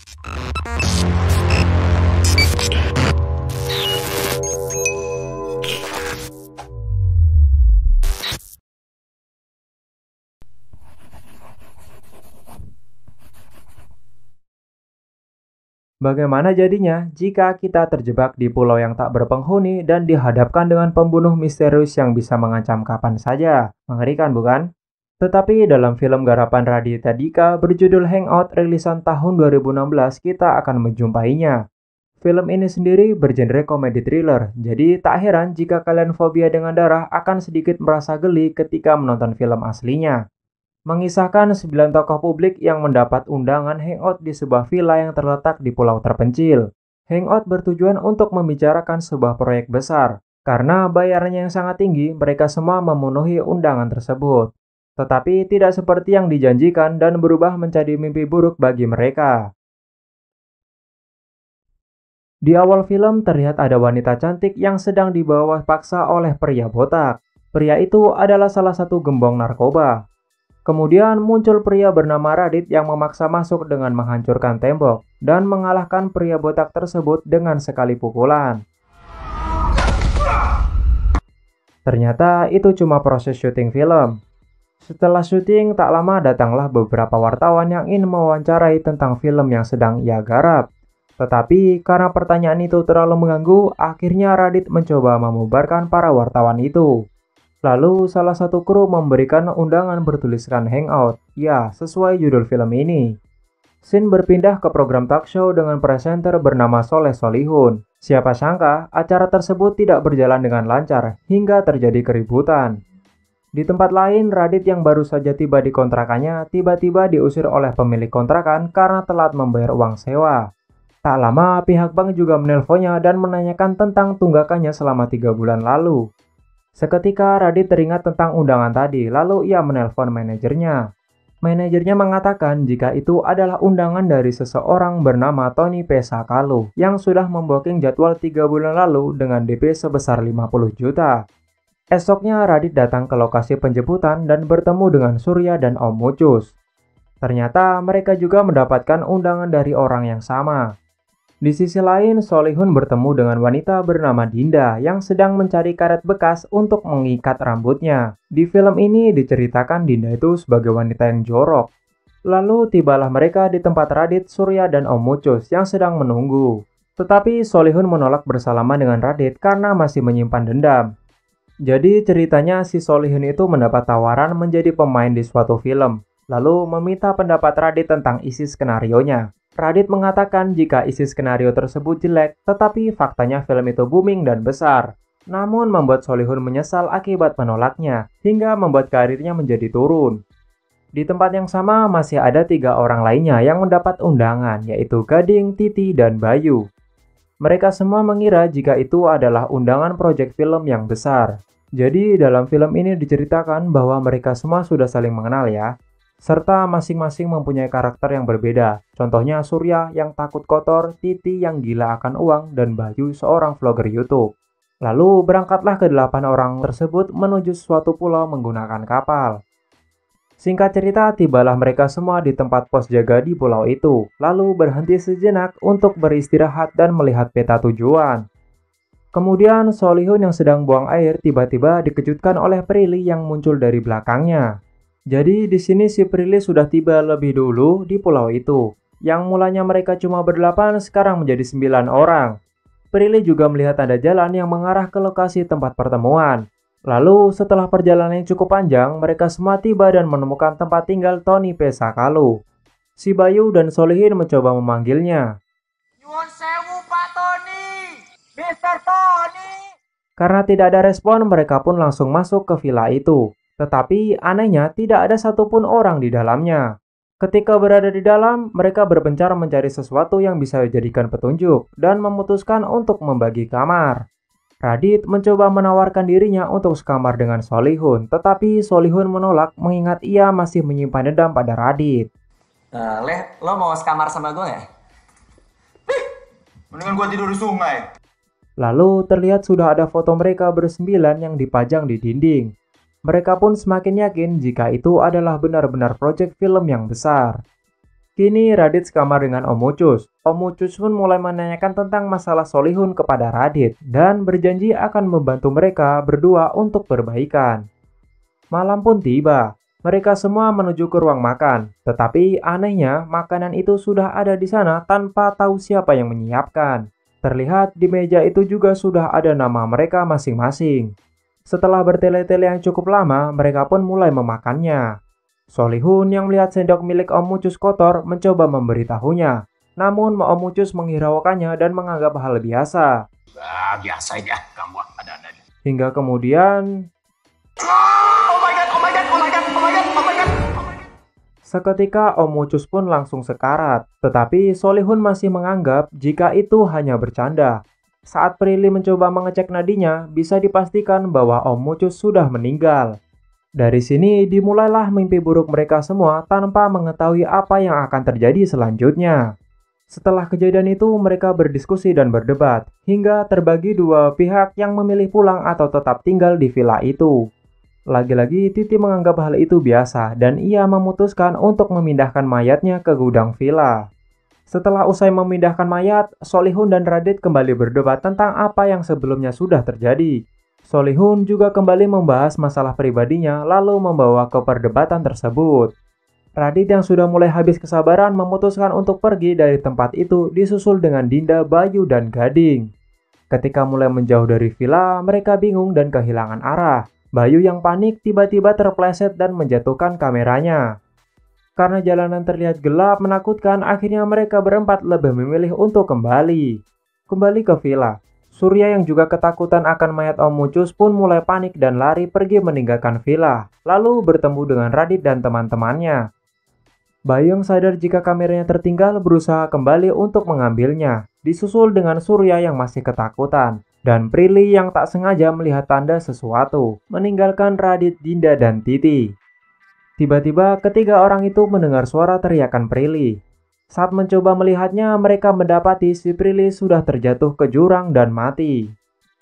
Bagaimana jadinya jika kita terjebak di pulau yang tak berpenghuni dan dihadapkan dengan pembunuh misterius yang bisa mengancam kapan saja? Mengerikan, bukan? Tetapi dalam film garapan Raditya Dika berjudul Hangout rilisan tahun 2016, kita akan menjumpainya. Film ini sendiri bergenre komedi thriller, jadi tak heran jika kalian fobia dengan darah akan sedikit merasa geli ketika menonton film aslinya. Mengisahkan 9 tokoh publik yang mendapat undangan hangout di sebuah villa yang terletak di pulau terpencil. Hangout bertujuan untuk membicarakan sebuah proyek besar. Karena bayarannya yang sangat tinggi, mereka semua memenuhi undangan tersebut. Tetapi tidak seperti yang dijanjikan dan berubah menjadi mimpi buruk bagi mereka. Di awal film terlihat ada wanita cantik yang sedang dibawa paksa oleh pria botak. Pria itu adalah salah satu gembong narkoba. Kemudian muncul pria bernama Radit yang memaksa masuk dengan menghancurkan tembok dan mengalahkan pria botak tersebut dengan sekali pukulan. Ternyata itu cuma proses syuting film. Setelah syuting, tak lama datanglah beberapa wartawan yang ingin mewawancarai tentang film yang sedang ia garap. Tetapi karena pertanyaan itu terlalu mengganggu, akhirnya Radit mencoba membubarkan para wartawan itu. Lalu salah satu kru memberikan undangan bertuliskan Hangout. Ya, sesuai judul film ini. Scene berpindah ke program talk show dengan presenter bernama Soleh Solihun. Siapa sangka acara tersebut tidak berjalan dengan lancar hingga terjadi keributan. Di tempat lain, Radit yang baru saja tiba di kontrakannya tiba-tiba diusir oleh pemilik kontrakan karena telat membayar uang sewa. Tak lama, pihak bank juga menelponnya dan menanyakan tentang tunggakannya selama 3 bulan lalu. Seketika Radit teringat tentang undangan tadi, lalu ia menelpon manajernya. Manajernya mengatakan jika itu adalah undangan dari seseorang bernama Tony Pesakalu yang sudah membooking jadwal 3 bulan lalu dengan DP sebesar 50 juta. Esoknya Radit datang ke lokasi penjemputan dan bertemu dengan Surya dan Om Mucus. Ternyata mereka juga mendapatkan undangan dari orang yang sama. Di sisi lain, Solihun bertemu dengan wanita bernama Dinda yang sedang mencari karet bekas untuk mengikat rambutnya. Di film ini diceritakan Dinda itu sebagai wanita yang jorok. Lalu tibalah mereka di tempat Radit, Surya, dan Om Mucus yang sedang menunggu. Tetapi Solihun menolak bersalaman dengan Radit karena masih menyimpan dendam. Jadi ceritanya si Solihun itu mendapat tawaran menjadi pemain di suatu film, lalu meminta pendapat Radit tentang isi skenarionya. Radit mengatakan jika isi skenario tersebut jelek, tetapi faktanya film itu booming dan besar. Namun membuat Solihun menyesal akibat menolaknya, hingga membuat karirnya menjadi turun. Di tempat yang sama masih ada 3 orang lainnya yang mendapat undangan, yaitu Gading, Titi, dan Bayu. Mereka semua mengira jika itu adalah undangan proyek film yang besar. Jadi dalam film ini diceritakan bahwa mereka semua sudah saling mengenal ya. Serta masing-masing mempunyai karakter yang berbeda. Contohnya Surya yang takut kotor, Titi yang gila akan uang, dan Bayu seorang vlogger YouTube. Lalu berangkatlah ke-8 orang tersebut menuju suatu pulau menggunakan kapal. Singkat cerita, tibalah mereka semua di tempat pos jaga di pulau itu, lalu berhenti sejenak untuk beristirahat dan melihat peta tujuan. Kemudian Solihun yang sedang buang air tiba-tiba dikejutkan oleh Prilly yang muncul dari belakangnya. Jadi di sini si Prilly sudah tiba lebih dulu di pulau itu. Yang mulanya mereka cuma ber-8 sekarang menjadi 9 orang. Prilly juga melihat ada jalan yang mengarah ke lokasi tempat pertemuan. Lalu setelah perjalanan yang cukup panjang, mereka semua tiba dan menemukan tempat tinggal Tony Pesakalu. Si Bayu dan Solihin mencoba memanggilnya. Nyuwun sewu Pak Tony, Mr. Tony. Karena tidak ada respon, mereka pun langsung masuk ke villa itu. Tetapi anehnya tidak ada satupun orang di dalamnya. Ketika berada di dalam, mereka berpencar mencari sesuatu yang bisa dijadikan petunjuk dan memutuskan untuk membagi kamar. Radit mencoba menawarkan dirinya untuk sekamar dengan Solihun, tetapi Solihun menolak mengingat ia masih menyimpan dendam pada Radit. Leh, lo mau sekamar sama gue ya? Mendingan gue tidur di sungai. Lalu terlihat sudah ada foto mereka bersembilan yang dipajang di dinding. Mereka pun semakin yakin jika itu adalah benar-benar proyek film yang besar. Kini Radit sekamar dengan Om Ucus. Om Ucus pun mulai menanyakan tentang masalah Solihun kepada Radit dan berjanji akan membantu mereka berdua untuk perbaikan. Malam pun tiba. Mereka semua menuju ke ruang makan, tetapi anehnya makanan itu sudah ada di sana tanpa tahu siapa yang menyiapkan. Terlihat di meja itu juga sudah ada nama mereka masing-masing. Setelah bertele-tele yang cukup lama, mereka pun mulai memakannya. Solihun yang melihat sendok milik Om Ucus kotor mencoba memberitahunya. Namun Om Ucus menghiraukannya dan menganggap hal biasa. Biasa aja, kamu ada-ada aja. Hingga kemudian Oh my god, oh my god, oh my god, oh my god, oh my god. seketika Om Ucus pun langsung sekarat. Tetapi Solihun masih menganggap jika itu hanya bercanda. Saat Prilly mencoba mengecek nadinya, bisa dipastikan bahwa Om Ucus sudah meninggal. Dari sini dimulailah mimpi buruk mereka semua tanpa mengetahui apa yang akan terjadi selanjutnya. Setelah kejadian itu mereka berdiskusi dan berdebat, hingga terbagi dua pihak yang memilih pulang atau tetap tinggal di villa itu. Lagi-lagi Titi menganggap hal itu biasa dan ia memutuskan untuk memindahkan mayatnya ke gudang villa. Setelah usai memindahkan mayat, Solihun dan Radit kembali berdebat tentang apa yang sebelumnya sudah terjadi. Solihun juga kembali membahas masalah pribadinya lalu membawa ke perdebatan tersebut. Radit yang sudah mulai habis kesabaran memutuskan untuk pergi dari tempat itu disusul dengan Dinda, Bayu, dan Gading. Ketika mulai menjauh dari villa, mereka bingung dan kehilangan arah. Bayu yang panik tiba-tiba terpleset dan menjatuhkan kameranya. Karena jalanan terlihat gelap menakutkan, akhirnya mereka berempat lebih memilih untuk kembali ke villa. Surya yang juga ketakutan akan mayat Om Ucus pun mulai panik dan lari pergi meninggalkan villa, lalu bertemu dengan Radit dan teman-temannya. Bayu yang sadar jika kameranya tertinggal berusaha kembali untuk mengambilnya, disusul dengan Surya yang masih ketakutan, dan Prilly yang tak sengaja melihat tanda sesuatu, meninggalkan Radit, Dinda, dan Titi. Tiba-tiba ketiga orang itu mendengar suara teriakan Prilly. Saat mencoba melihatnya, mereka mendapati si Prilly sudah terjatuh ke jurang dan mati.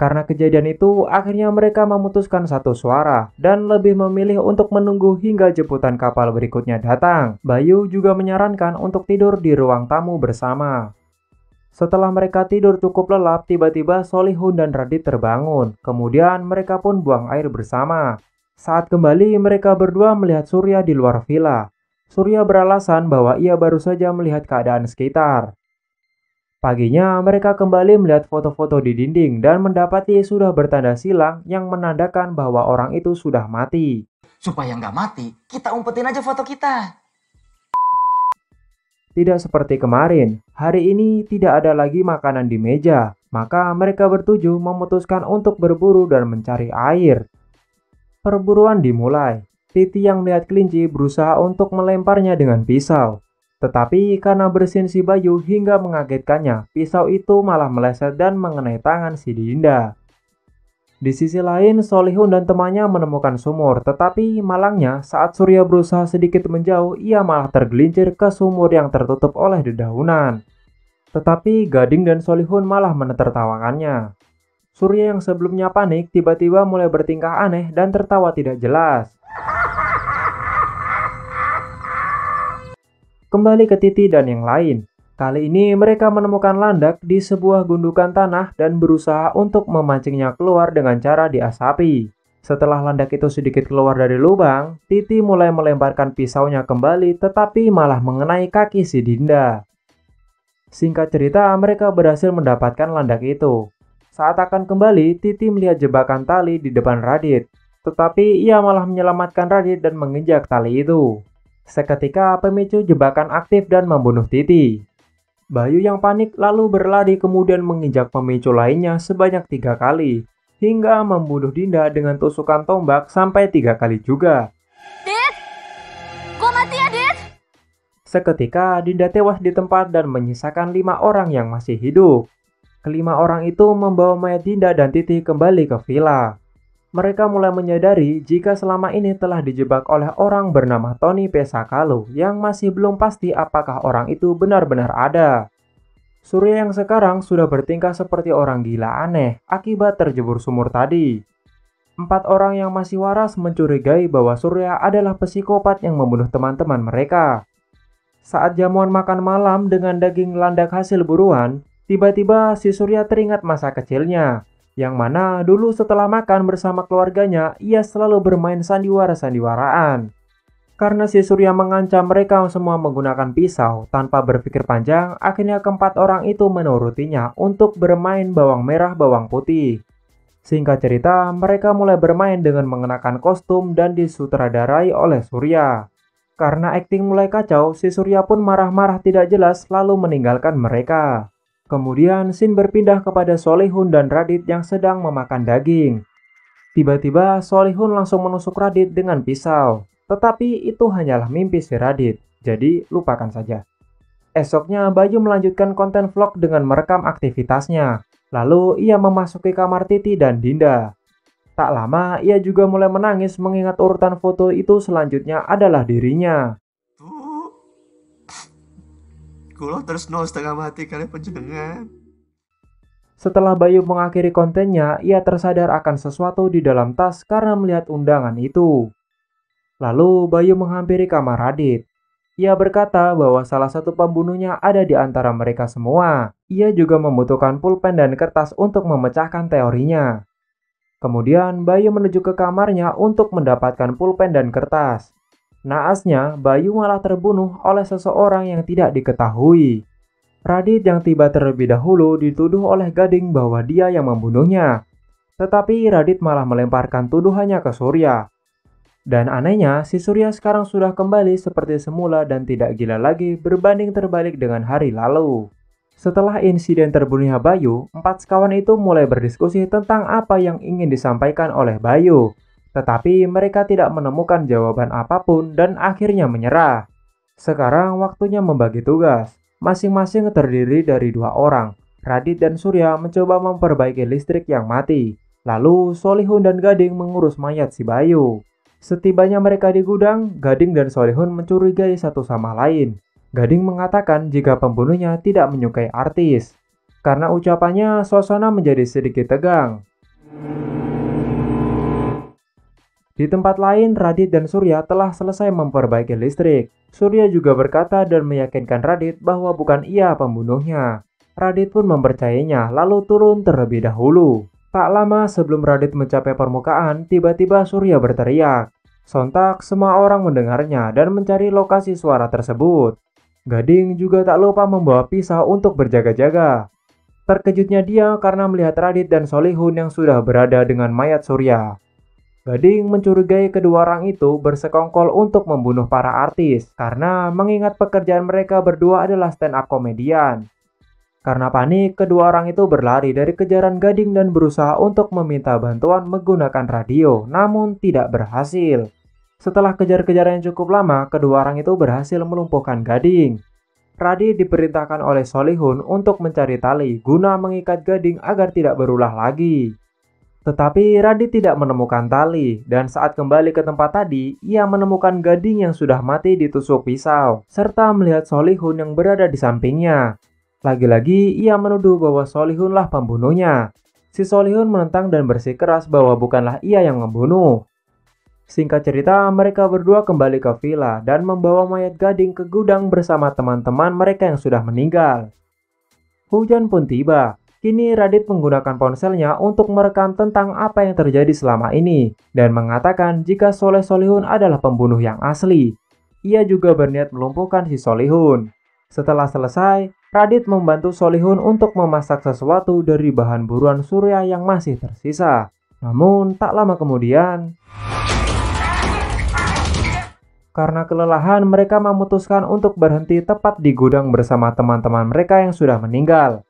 Karena kejadian itu, akhirnya mereka memutuskan satu suara dan lebih memilih untuk menunggu hingga jemputan kapal berikutnya datang. Bayu juga menyarankan untuk tidur di ruang tamu bersama. Setelah mereka tidur cukup lelap, tiba-tiba Solihun dan Radit terbangun. Kemudian mereka pun buang air bersama. Saat kembali, mereka berdua melihat Surya di luar villa. Surya beralasan bahwa ia baru saja melihat keadaan sekitar. Paginya, mereka kembali melihat foto-foto di dinding dan mendapati sudah bertanda silang yang menandakan bahwa orang itu sudah mati. Supaya nggak mati, kita umpetin aja foto kita. Tidak seperti kemarin, hari ini tidak ada lagi makanan di meja. Maka mereka bertujuh memutuskan untuk berburu dan mencari air. Perburuan dimulai. Titi yang melihat kelinci berusaha untuk melemparnya dengan pisau. Tetapi karena bersin si Bayu hingga mengagetkannya, pisau itu malah meleset dan mengenai tangan si Dinda. Di sisi lain, Solihun dan temannya menemukan sumur, tetapi malangnya saat Surya berusaha sedikit menjauh, ia malah tergelincir ke sumur yang tertutup oleh dedaunan. Tetapi Gading dan Solihun malah menertawakannya. Surya yang sebelumnya panik tiba-tiba mulai bertingkah aneh dan tertawa tidak jelas. Kembali ke Titi dan yang lain. Kali ini mereka menemukan landak di sebuah gundukan tanah dan berusaha untuk memancingnya keluar dengan cara diasapi. Setelah landak itu sedikit keluar dari lubang, Titi mulai melemparkan pisaunya kembali tetapi malah mengenai kaki si Dinda. Singkat cerita, mereka berhasil mendapatkan landak itu. Saat akan kembali, Titi melihat jebakan tali di depan Radit. Tetapi ia malah menyelamatkan Radit dan menginjak tali itu. Seketika pemicu jebakan aktif dan membunuh Titi. Bayu yang panik lalu berlari kemudian menginjak pemicu lainnya sebanyak 3 kali. Hingga membunuh Dinda dengan tusukan tombak sampai 3 kali juga. Dit! Gua mati ya, Dit! Seketika Dinda tewas di tempat dan menyisakan 5 orang yang masih hidup. Kelima orang itu membawa mayat Dinda dan Titi kembali ke villa. Mereka mulai menyadari jika selama ini telah dijebak oleh orang bernama Tony Pesakalu yang masih belum pasti apakah orang itu benar-benar ada. Surya yang sekarang sudah bertingkah seperti orang gila aneh akibat terjebur sumur tadi. 4 orang yang masih waras mencurigai bahwa Surya adalah psikopat yang membunuh teman-teman mereka. Saat jamuan makan malam dengan daging landak hasil buruan, tiba-tiba si Surya teringat masa kecilnya, yang mana dulu setelah makan bersama keluarganya, ia selalu bermain sandiwara-sandiwaraan. Karena si Surya mengancam mereka semua menggunakan pisau tanpa berpikir panjang, akhirnya keempat orang itu menurutinya untuk bermain bawang merah bawang putih. Singkat cerita, mereka mulai bermain dengan mengenakan kostum dan disutradarai oleh Surya. Karena akting mulai kacau, si Surya pun marah-marah tidak jelas lalu meninggalkan mereka. Kemudian scene berpindah kepada Solihun dan Radit yang sedang memakan daging. Tiba-tiba Solihun langsung menusuk Radit dengan pisau. Tetapi itu hanyalah mimpi si Radit, jadi lupakan saja. Esoknya Bayu melanjutkan konten vlog dengan merekam aktivitasnya. Lalu ia memasuki kamar Titi dan Dinda. Tak lama ia juga mulai menangis mengingat urutan foto itu selanjutnya adalah dirinya. Tuh, kulo terus no setengah mati kali panjenengan. Setelah Bayu mengakhiri kontennya, ia tersadar akan sesuatu di dalam tas karena melihat undangan itu. Lalu Bayu menghampiri kamar Radit. Ia berkata bahwa salah satu pembunuhnya ada di antara mereka semua. Ia juga membutuhkan pulpen dan kertas untuk memecahkan teorinya. Kemudian Bayu menuju ke kamarnya untuk mendapatkan pulpen dan kertas. Naasnya, Bayu malah terbunuh oleh seseorang yang tidak diketahui. Radit yang tiba terlebih dahulu dituduh oleh Gading bahwa dia yang membunuhnya. Tetapi Radit malah melemparkan tuduhannya ke Surya. Dan anehnya, si Surya sekarang sudah kembali seperti semula dan tidak gila lagi berbanding terbalik dengan hari lalu. Setelah insiden terbunuhnya Bayu, empat sekawan itu mulai berdiskusi tentang apa yang ingin disampaikan oleh Bayu. Tetapi mereka tidak menemukan jawaban apapun dan akhirnya menyerah. Sekarang waktunya membagi tugas. Masing-masing terdiri dari 2 orang. Radit dan Surya mencoba memperbaiki listrik yang mati. Lalu Solihun dan Gading mengurus mayat si Bayu. Setibanya mereka di gudang, Gading dan Solihun mencurigai satu sama lain. Gading mengatakan jika pembunuhnya tidak menyukai artis. Karena ucapannya, suasana menjadi sedikit tegang. Di tempat lain, Radit dan Surya telah selesai memperbaiki listrik. Surya juga berkata dan meyakinkan Radit bahwa bukan ia pembunuhnya. Radit pun mempercayainya lalu turun terlebih dahulu. Tak lama sebelum Radit mencapai permukaan, tiba-tiba Surya berteriak. Sontak semua orang mendengarnya dan mencari lokasi suara tersebut. Gading juga tak lupa membawa pisau untuk berjaga-jaga. Terkejutnya dia karena melihat Radit dan Solihun yang sudah berada dengan mayat Surya. Gading mencurigai kedua orang itu bersekongkol untuk membunuh para artis karena mengingat pekerjaan mereka berdua adalah stand-up komedian. Karena panik, kedua orang itu berlari dari kejaran Gading dan berusaha untuk meminta bantuan menggunakan radio, namun tidak berhasil. Setelah kejar-kejaran yang cukup lama, kedua orang itu berhasil melumpuhkan Gading. Radit diperintahkan oleh Solihun untuk mencari tali guna mengikat Gading agar tidak berulah lagi. Tetapi Radit tidak menemukan tali, dan saat kembali ke tempat tadi, ia menemukan Gading yang sudah mati ditusuk pisau, serta melihat Solihun yang berada di sampingnya. Lagi-lagi ia menuduh bahwa Solihunlah pembunuhnya. Si Solihun menentang dan bersikeras bahwa bukanlah ia yang membunuh. Singkat cerita, mereka berdua kembali ke villa dan membawa mayat Gading ke gudang bersama teman-teman mereka yang sudah meninggal. Hujan pun tiba. Kini Radit menggunakan ponselnya untuk merekam tentang apa yang terjadi selama ini dan mengatakan jika Solihun adalah pembunuh yang asli. Ia juga berniat melumpuhkan si Solihun. Setelah selesai, Radit membantu Solihun untuk memasak sesuatu dari bahan buruan Surya yang masih tersisa. Namun, tak lama kemudian, karena kelelahan, mereka memutuskan untuk berhenti tepat di gudang bersama teman-teman mereka yang sudah meninggal.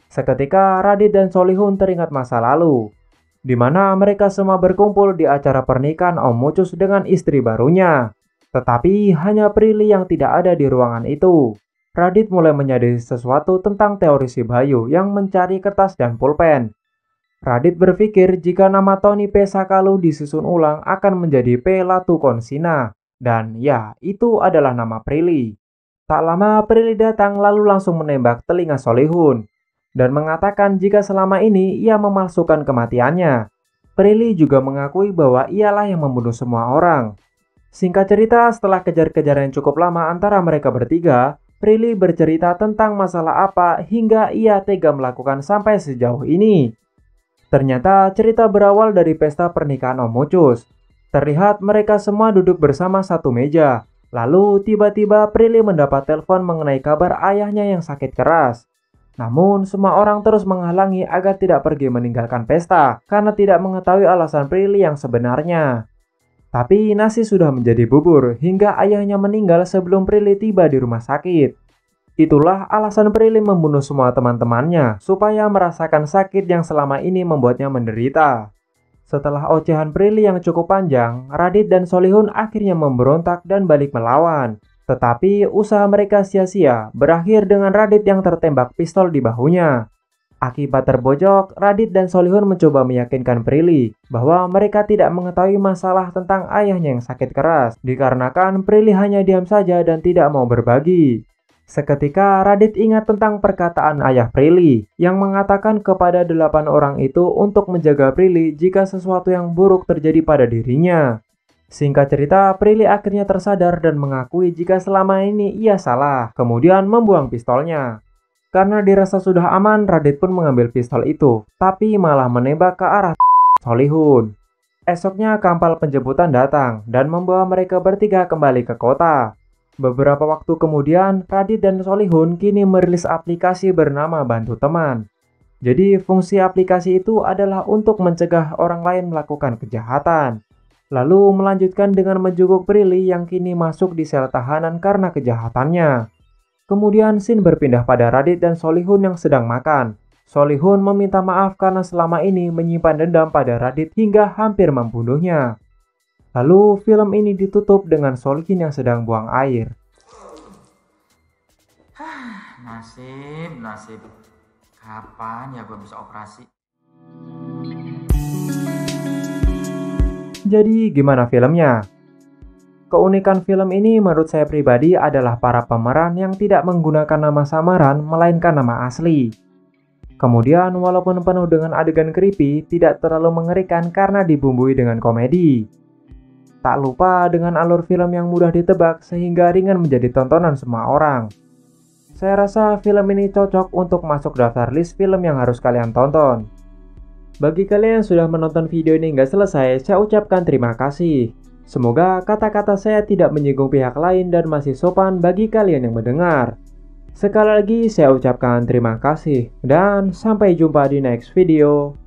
Seketika, Radit dan Solihun teringat masa lalu, di mana mereka semua berkumpul di acara pernikahan Om Mucus dengan istri barunya. Tetapi hanya Prilly yang tidak ada di ruangan itu. Radit mulai menyadari sesuatu tentang teori si Bayu yang mencari kertas dan pulpen. Radit berpikir jika nama Tony P. Sakalu disusun ulang akan menjadi P. Latukonsina. Dan ya, itu adalah nama Prilly. Tak lama Prilly datang lalu langsung menembak telinga Solihun dan mengatakan jika selama ini ia memalsukan kematiannya. Prilly juga mengakui bahwa ialah yang membunuh semua orang. Singkat cerita, setelah kejar-kejaran cukup lama antara mereka bertiga, Prilly bercerita tentang masalah apa hingga ia tega melakukan sampai sejauh ini. Ternyata cerita berawal dari pesta pernikahan Om Mucus. Terlihat mereka semua duduk bersama satu meja. Lalu tiba-tiba Prilly mendapat telepon mengenai kabar ayahnya yang sakit keras. Namun semua orang terus menghalangi agar tidak pergi meninggalkan pesta karena tidak mengetahui alasan Prilly yang sebenarnya. Tapi nasi sudah menjadi bubur hingga ayahnya meninggal sebelum Prilly tiba di rumah sakit. Itulah alasan Prilly membunuh semua teman-temannya supaya merasakan sakit yang selama ini membuatnya menderita. Setelah ocehan Prilly yang cukup panjang, Radit dan Solihun akhirnya memberontak dan balik melawan. Tetapi usaha mereka sia-sia, berakhir dengan Radit yang tertembak pistol di bahunya. Akibat terbojok, Radit dan Solihun mencoba meyakinkan Prilly bahwa mereka tidak mengetahui masalah tentang ayahnya yang sakit keras, dikarenakan Prilly hanya diam saja dan tidak mau berbagi. Seketika Radit ingat tentang perkataan ayah Prilly yang mengatakan kepada 8 orang itu untuk menjaga Prilly jika sesuatu yang buruk terjadi pada dirinya. Singkat cerita, Prilly akhirnya tersadar dan mengakui jika selama ini ia salah, kemudian membuang pistolnya. Karena dirasa sudah aman, Radit pun mengambil pistol itu, tapi malah menembak ke arah Solihun. Esoknya kapal penjemputan datang dan membawa mereka bertiga kembali ke kota. Beberapa waktu kemudian, Radit dan Solihun kini merilis aplikasi bernama Bantu Teman. Jadi fungsi aplikasi itu adalah untuk mencegah orang lain melakukan kejahatan. Lalu melanjutkan dengan menjenguk Prilly yang kini masuk di sel tahanan karena kejahatannya. Kemudian scene berpindah pada Radit dan Solihun yang sedang makan. Solihun meminta maaf karena selama ini menyimpan dendam pada Radit hingga hampir membunuhnya. Lalu film ini ditutup dengan Solihin yang sedang buang air. Nasib. Kapan ya gue bisa operasi? Jadi gimana filmnya? Keunikan film ini menurut saya pribadi adalah para pemeran yang tidak menggunakan nama samaran melainkan nama asli. Kemudian walaupun penuh dengan adegan creepy, tidak terlalu mengerikan karena dibumbui dengan komedi. Tak lupa dengan alur film yang mudah ditebak sehingga ringan menjadi tontonan semua orang. Saya rasa film ini cocok untuk masuk daftar list film yang harus kalian tonton. Bagi kalian yang sudah menonton video ini hingga selesai, saya ucapkan terima kasih. Semoga kata-kata saya tidak menyinggung pihak lain dan masih sopan bagi kalian yang mendengar. Sekali lagi saya ucapkan terima kasih dan sampai jumpa di next video.